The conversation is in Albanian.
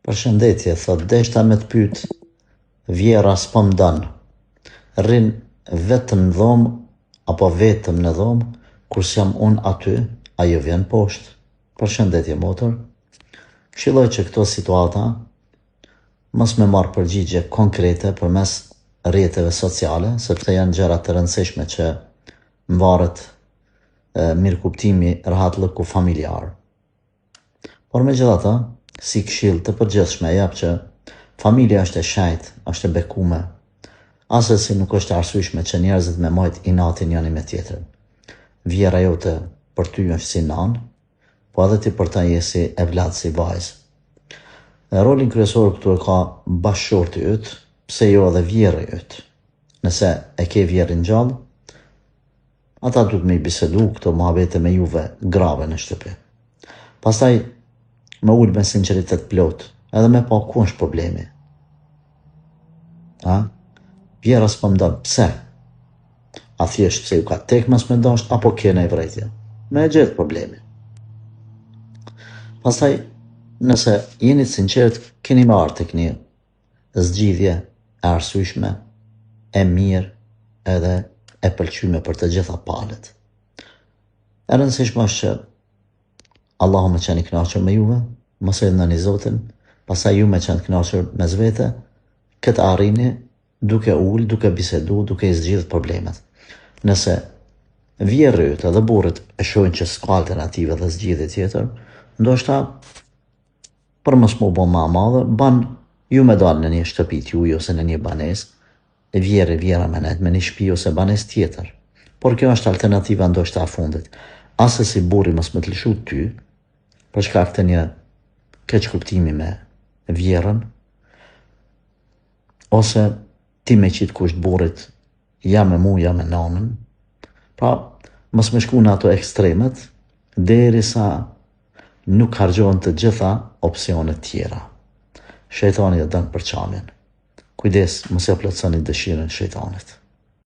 Përshëndetje, thot, deshta me të pyet, vjera s'po m'dan, rrin vetëm në dhomë, apo vetëm në dhomë, kur s'jam unë aty, ajo vjen poshtë. Përshëndetje, motor. Këshilloj që këto situata mos me marrë përgjigje konkrete përmes rrjeteve sociale, sepse janë gjëra të rëndësishme që mvaret mirëkuptimi rahatlëku familjar. Por megjithatë, si këshill të përgjithshme jap që familja është e shenjtë, është e bekume, asesi nuk është arsyeshme që njerëzit me majt inatin njëri me tjetrin. Vjera jote për ty është si nan, po edhe ti për ta je si evlad, si vajzë. Rolin kryesor këtu e ka bashkëshorti yt, pse jo edhe vjera yt. Nëse e ke vjerin gjallë, ata duhet me i bisedu këto muhabete me juve grave në shtëpi. Pastaj me ullë me sinceritet plot, edhe me pa ku është problemi. Vjera s'po m'dan, pse? A thjesht pse ju ka tek mas me dasht, apo kene i vrejtja? Me e gjithë problemi. Pastaj, nëse jeni sinqert, keni me artë tek një zgjidhje e arsyeshme, e mirë, edhe e pëlqyme për të gjitha palët. E rëndësishme është që Allahu me qenë i kënaqur me juve, mos e ndani Zotin, pastaj ju me qenë të kënaqur me zvete, këtë arrini duke ullë, duke bisedu, duke i zgjidhur problemet. Nëse vjerrit edhe burrit e shohin që s'ka alternativë dhe zgjidhje tjetër, ndoshta për mos mu bo ma madhe, ban ju me dalë në një shtëpi t'juaj ose në një banesë, vjera me net, me një shtëpi ose banesë tjetër. Por kjo është alternativa ndoshta e fundit. Ase si burri mos më të lëshu ty, për shkak të një keq kuptimi me vjerën, ose ti me qitë kusht burrit, ja me mu, ja me nanën, pra mos me shku në ato ekstremet, derisa nuk hargjohen të gjitha opsionet tjera. Shejtani e dën përçamjen. Kujdes, mos ja plotësoni dëshirën e shejtanit.